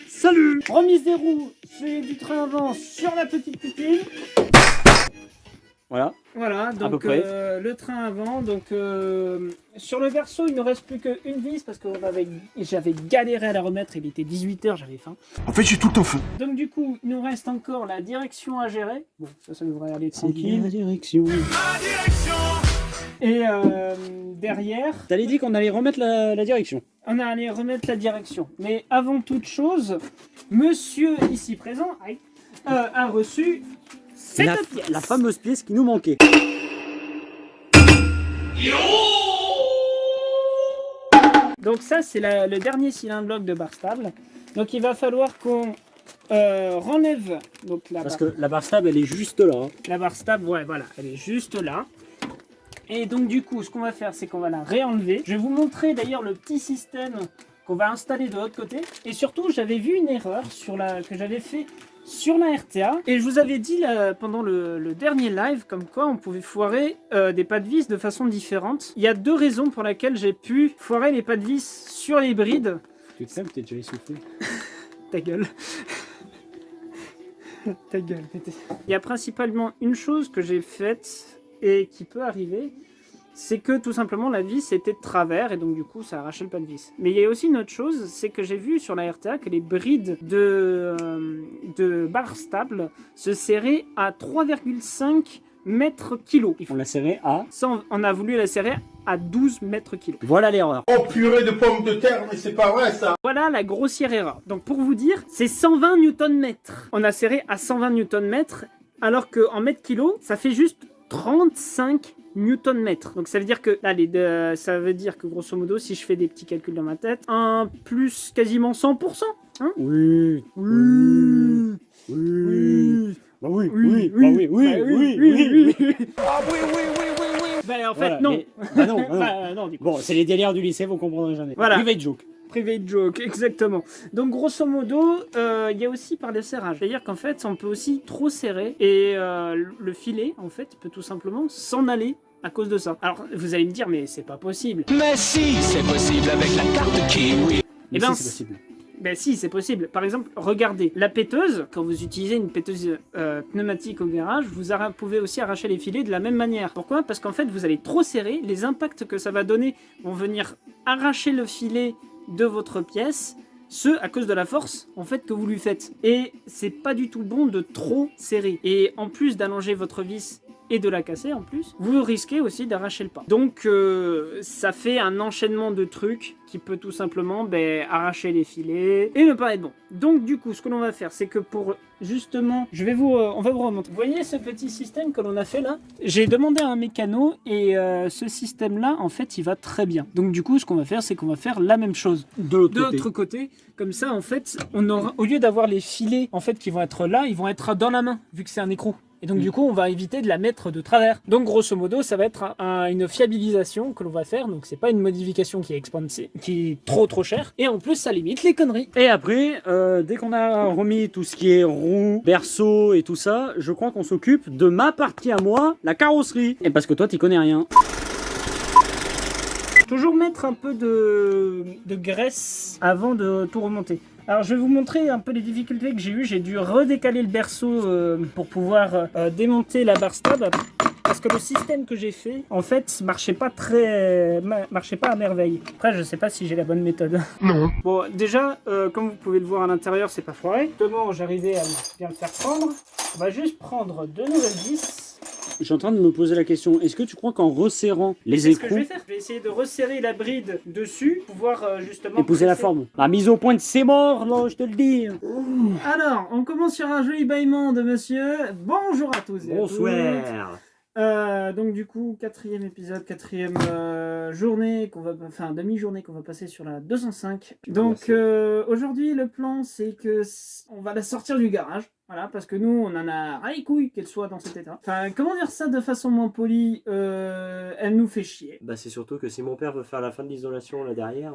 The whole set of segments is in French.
Salut. Remise des roues, c'est du train avant sur la petite pupille. Voilà, donc le train avant, donc sur le verso il ne reste plus qu'une vis parce que j'avais galéré à la remettre, il était 18h, j'avais faim. En fait j'ai tout le temps faim. Donc du coup il nous reste encore la direction à gérer, bon ça devrait aller tranquille. La direction. Et derrière... T'allais dit qu'on allait remettre la direction. On a allé remettre la direction, mais avant toute chose, monsieur ici présent a reçu cette pièce. La fameuse pièce qui nous manquait. Donc ça c'est le dernier cylindre bloc de barre stable. Donc il va falloir qu'on renlève donc Parce que la barre stable elle est juste là. Hein. La barre stable, ouais voilà, elle est juste là. Et donc du coup ce qu'on va faire c'est qu'on va la réenlever. Je vais vous montrer d'ailleurs le petit système qu'on va installer de l'autre côté. Et surtout j'avais vu une erreur que j'avais fait sur la RTA. Et je vous avais dit là, pendant le dernier live comme quoi on pouvait foirer des pas de vis de façon différente. Il y a deux raisons pour lesquelles j'ai pu foirer les pas de vis sur les brides. Tu te sens que t'es déjà essoufflé. Ta gueule. Ta gueule. Il y a principalement une chose que j'ai faite et qui peut arriver, c'est que tout simplement la vis était de travers et donc du coup ça a arraché le pas de vis. Mais il y a aussi une autre chose, c'est que j'ai vu sur la RTA que les brides de barre stable se serraient à 3,5 mètres kilos. On l'a serré à... On a voulu la serrer à 12 mètres kilos. Voilà l'erreur. Oh purée de pommes de terre, mais c'est pas vrai ça. Voilà la grossière erreur. Donc pour vous dire, c'est 120 Nm. On a serré à 120 Nm alors qu'en mètres kilos, ça fait juste 35 Nm. Donc ça veut dire que là, ça veut dire que grosso modo, si je fais des petits calculs dans ma tête, un plus quasiment 100%. Hein Oui. Oui. Oui. Bah oui. Ah oui. Bah en fait Voilà, non. Mais... Bah non. Bah, non du coup. Bon, c'est les délires du lycée, vous comprendrez jamais. Voilà. Private joke. Private joke, exactement. Donc grosso modo, il y a aussi par le serrage. C'est-à-dire qu'en fait, on peut aussi trop serrer et le filet, en fait, peut tout simplement s'en aller à cause de ça. Alors, vous allez me dire, mais c'est pas possible. Mais si, c'est possible avec la carte Kiwi. Eh ben, si, c'est possible. Ben si, c'est possible. Par exemple, regardez, la péteuse, quand vous utilisez une péteuse pneumatique au garage, vous pouvez aussi arracher les filets de la même manière. Pourquoi? Parce qu'en fait, vous allez trop serrer, les impacts que ça va donner vont venir arracher le filet de votre pièce, à cause de la force en fait que vous lui faites. Et c'est pas du tout bon de trop serrer. Et en plus d'allonger votre vis et de la casser en plus, vous risquez aussi d'arracher le pas. Donc ça fait un enchaînement de trucs qui peut tout simplement arracher les filets et ne pas être bon. Donc du coup, ce que l'on va faire, c'est que pour justement, on va vous remontrer. Vous voyez ce petit système que l'on a fait là? J'ai demandé à un mécano et ce système-là, en fait, il va très bien. Donc du coup, ce qu'on va faire, c'est qu'on va faire la même chose De l'autre côté. Comme ça, en fait, on aura, au lieu d'avoir les filets en fait qui vont être là, ils vont être dans la main, vu que c'est un écrou. Et donc du coup, on va éviter de la mettre de travers. Donc grosso modo, ça va être une fiabilisation que l'on va faire. Donc c'est pas une modification qui est trop chère. Et en plus, ça limite les conneries. Et après, dès qu'on a remis tout ce qui est roue, berceau et tout ça, je crois qu'on s'occupe de ma partie à moi, la carrosserie. Et parce que toi, t'y connais rien. Toujours mettre un peu de graisse avant de tout remonter. Alors je vais vous montrer un peu les difficultés que j'ai eues. J'ai dû redécaler le berceau pour pouvoir démonter la barre stable. Parce que le système que j'ai fait, en fait, marchait pas à merveille. Après, je sais pas si j'ai la bonne méthode. Non. Bon, déjà, comme vous pouvez le voir à l'intérieur, c'est pas foiré. Justement, j'arrivais à bien le faire prendre. On va juste prendre deux nouvelles vis. Je suis en train de me poser la question, est-ce que tu crois qu'en resserrant les C'est ce que je écrous vais faire. Je vais essayer de resserrer la bride dessus, pouvoir justement... épouser la presser. forme. La mise au point de c'est mort, là, je te le dis. Alors, on commence sur un joli bâillement de monsieur. Bonjour à tous et à toutes. Bonsoir. Donc du coup, quatrième épisode, quatrième journée demi-journée qu'on va passer sur la 205. Donc aujourd'hui, le plan, c'est que on va la sortir du garage. Voilà, parce que nous, on en a ras les couilles qu'elle soit dans cet état. Enfin, comment dire ça de façon moins polie, elle nous fait chier. Bah c'est surtout que si mon père veut faire la fin de l'isolation là derrière...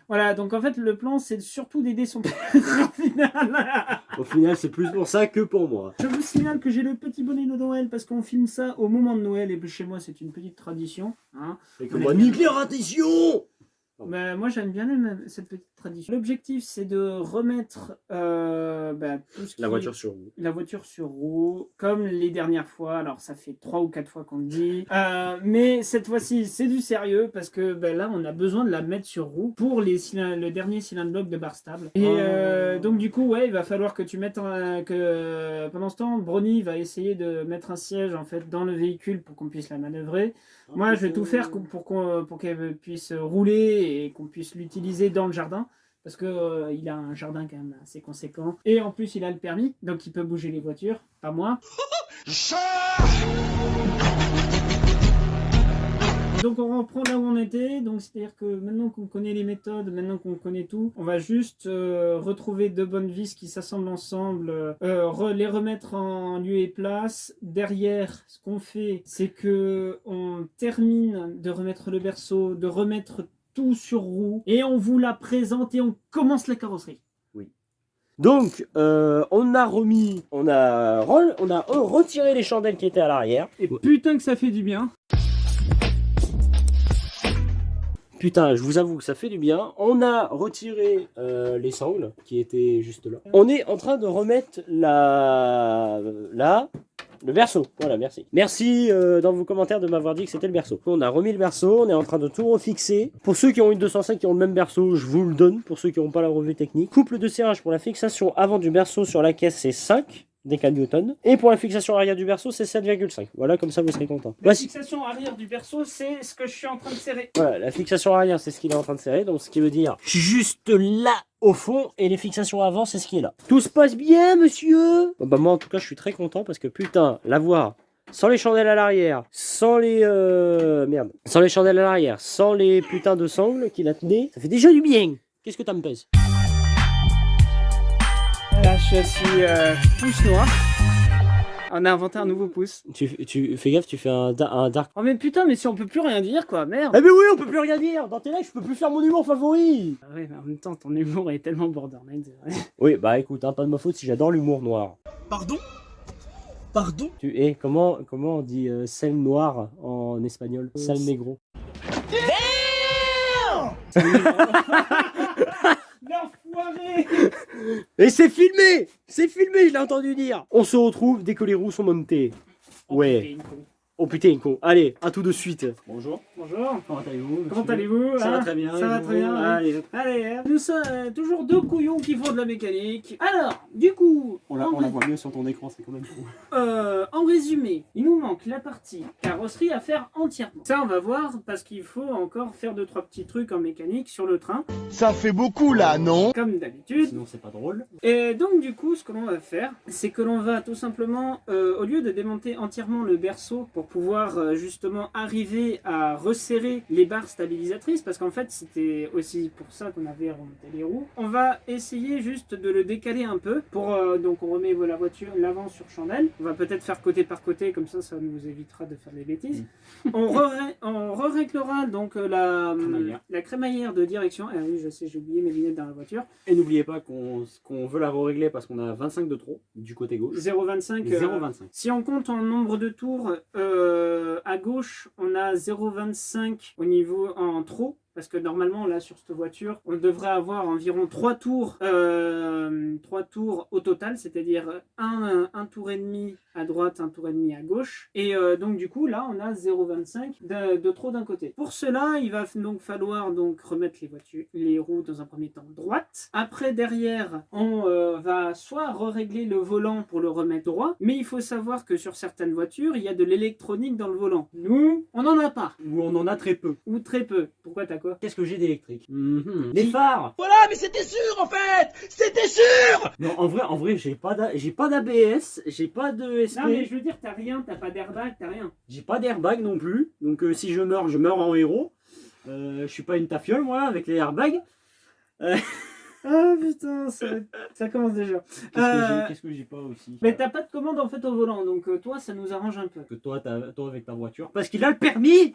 Voilà, donc en fait, le plan, c'est surtout d'aider son père au final. Au final c'est plus pour ça que pour moi. Je vous signale que j'ai le petit bonnet de Noël parce qu'on filme ça au moment de Noël et chez moi, c'est une petite tradition. Hein. Et que moi, nucléaire, attention. Bah, moi j'aime bien cette petite tradition. L'objectif c'est de remettre tout ce qui La voiture sur roue. la voiture sur roue, comme les dernières fois. Alors ça fait 3 ou 4 fois qu'on le dit. Mais cette fois-ci c'est du sérieux parce que là on a besoin de la mettre sur roue pour le dernier cylindre bloc de barre stable. Et donc du coup ouais il va falloir que tu mettes que pendant ce temps Brony va essayer de mettre un siège en fait dans le véhicule pour qu'on puisse la manœuvrer. Moi, je vais tout faire pour qu'elle puisse rouler et qu'on puisse l'utiliser dans le jardin. Parce que il a un jardin quand même assez conséquent. Et en plus, il a le permis, donc il peut bouger les voitures. Pas moi. Donc on reprend là où on était, donc c'est-à-dire que maintenant qu'on connaît les méthodes, maintenant qu'on connaît tout, on va juste retrouver deux bonnes vis qui s'assemblent ensemble, les remettre en lieu et place. Derrière, ce qu'on fait, c'est que on termine de remettre le berceau, de remettre tout sur roue, et on vous la présente et on commence la carrosserie. Donc, on a retiré les chandelles qui étaient à l'arrière. Et putain que ça fait du bien. Putain, je vous avoue que ça fait du bien. On a retiré les sangles qui étaient juste là. On est en train de remettre le berceau. Voilà, merci. Merci dans vos commentaires de m'avoir dit que c'était le berceau. On a remis le berceau, on est en train de tout refixer. Pour ceux qui ont une 205 qui ont le même berceau, je vous le donne. Pour ceux qui n'ont pas la revue technique. Couple de serrage pour la fixation avant du berceau sur la caisse, c'est 5 décannewtons. Et pour la fixation arrière du berceau, c'est 7,5. Voilà, comme ça vous serez content. La fixation arrière du berceau, c'est ce que je suis en train de serrer. Voilà, la fixation arrière, c'est ce qu'il est en train de serrer. Donc, ce qui veut dire juste là au fond. Et les fixations avant, c'est ce qui est là. Tout se passe bien, monsieur? Moi, en tout cas, je suis très content parce que putain, l'avoir sans les chandelles à l'arrière, sans les sans les chandelles à l'arrière, sans les putains de sangles qui la tenaient, ça fait déjà du bien. Qu'est-ce que t'as me pèse? Là, je suis pouce noir. On a inventé un nouveau pouce. Tu fais gaffe, tu fais un dark. Oh mais putain, mais si on peut plus rien dire quoi, merde. Eh mais oui, on peut plus rien dire. Dans tes lives, je peux plus faire mon humour favori. Ah ouais, mais en même temps, ton humour est tellement borderline, c'est vrai. Oui, bah écoute, pas de ma faute si j'adore l'humour noir. Pardon? Comment on dit sel noir en espagnol? Sal negro. L'enfoiré. Et c'est filmé, je l'ai entendu dire. On se retrouve dès que les roues sont montées. Ouais. Oh putain, con. Allez, à tout de suite. Bonjour. Bonjour. Comment allez-vous? Comment allez-vous? Ça va très bien. Ça va très bien. Allez. Allez, nous sommes toujours deux couillons qui font de la mécanique. Alors, du coup, On la voit mieux sur ton écran, c'est quand même fou. en résumé, il nous manque la partie carrosserie à faire entièrement. Ça, on va voir parce qu'il faut encore faire 2-3 petits trucs en mécanique sur le train, Ça fait beaucoup là, non? comme d'habitude. Sinon, c'est pas drôle. Et donc, du coup, ce que l'on va faire, c'est que l'on va tout simplement, au lieu de démonter entièrement le berceau pour pouvoir justement arriver à resserrer les barres stabilisatrices, parce qu'en fait, c'était aussi pour ça qu'on avait remonté les roues, on va essayer juste de le décaler un peu. Donc, on remet la voiture l'avant sur chandelle. On va peut-être faire côté par côté, comme ça nous évitera de faire des bêtises. On réglera donc la crémaillère de direction. Ah oui, je sais, j'ai oublié mes lunettes dans la voiture. Et n'oubliez pas qu'on veut la régler parce qu'on a 25 de trop du côté gauche. 0,25. 0,25. Si on compte en nombre de tours, à gauche, on a 0,25 au niveau en trop. Parce que normalement, là, sur cette voiture, on devrait avoir environ 3 tours au total, c'est-à-dire un tour et demi à droite, un tour et demi à gauche. Et donc, du coup, là, on a 0,25 de trop d'un côté. Pour cela, il va donc falloir remettre les roues dans un premier temps droite. Après, derrière, on va soit régler le volant pour le remettre droit, mais il faut savoir que sur certaines voitures, il y a de l'électronique dans le volant. Nous, on n'en a pas. Ou on en a très peu. Ou très peu. Pourquoi t'as quoi? Qu'est-ce que j'ai d'électrique? Les phares. Voilà, mais c'était sûr en fait! C'était sûr! Non, en vrai, j'ai pas d'ABS, j'ai pas de SP. Non mais je veux dire, t'as rien, t'as pas d'airbag, t'as rien. J'ai pas d'airbag non plus. Donc si je meurs en héros. Je suis pas une tafiole moi avec les airbags. Ah putain, ça commence déjà. Qu'est-ce que j'ai pas aussi? Mais t'as pas de commande en fait au volant, donc toi ça nous arrange un peu. Que toi avec ta voiture. Parce qu'il a le permis.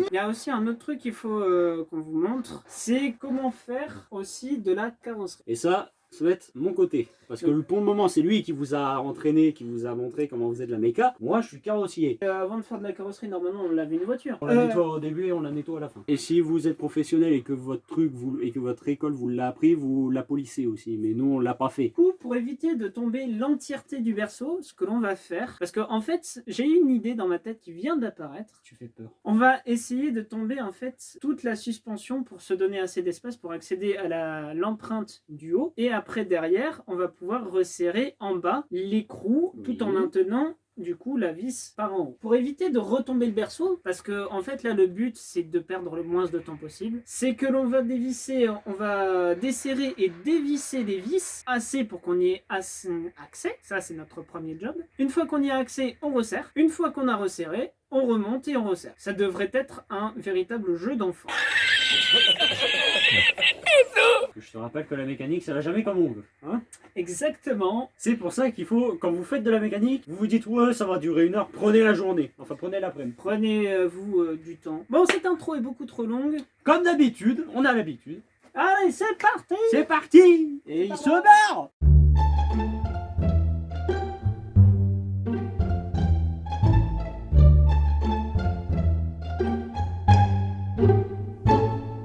Il y a aussi un autre truc qu'il faut qu'on vous montre, c'est comment faire aussi de la carrosserie. Et ça, ça va être mon côté. Parce que pour le moment, c'est lui qui vous a entraîné, qui vous a montré comment vous faisait de la méca. Moi, je suis carrossier. Avant de faire de la carrosserie, normalement, on lave une voiture. On la nettoie au début et on la nettoie à la fin. Et si vous êtes professionnel et que votre truc et que votre école vous l'a appris, vous la polissez aussi. Mais nous, on l'a pas fait. Du coup, pour éviter de tomber l'entièreté du berceau, ce que l'on va faire, parce que en fait, j'ai une idée dans ma tête qui vient d'apparaître. Tu fais peur. On va essayer de tomber en fait toute la suspension pour se donner assez d'espace pour accéder à l'empreinte du haut. Et après, derrière, on va pouvoir resserrer en bas l'écrou tout en maintenant du coup la vis par en haut. Pour éviter de retomber le berceau, parce que en fait là le but c'est de perdre le moins de temps possible, c'est que l'on va dévisser, on va desserrer et dévisser les vis assez pour qu'on y ait accès. Ça c'est notre premier job. Une fois qu'on y a accès, on resserre. Une fois qu'on a resserré, on remonte et on resserre. Ça devrait être un véritable jeu d'enfant. Je te rappelle que la mécanique, ça va jamais comme on veut. Hein? Exactement. C'est pour ça qu'il faut, quand vous faites de la mécanique, vous vous dites ouais, ça va durer 1 heure, prenez la journée. Enfin, prenez l'après-midi. Prenez-vous du temps. Bon, cette intro est beaucoup trop longue. Comme d'habitude, on a l'habitude. Allez, c'est parti. C'est parti. Et il se barre.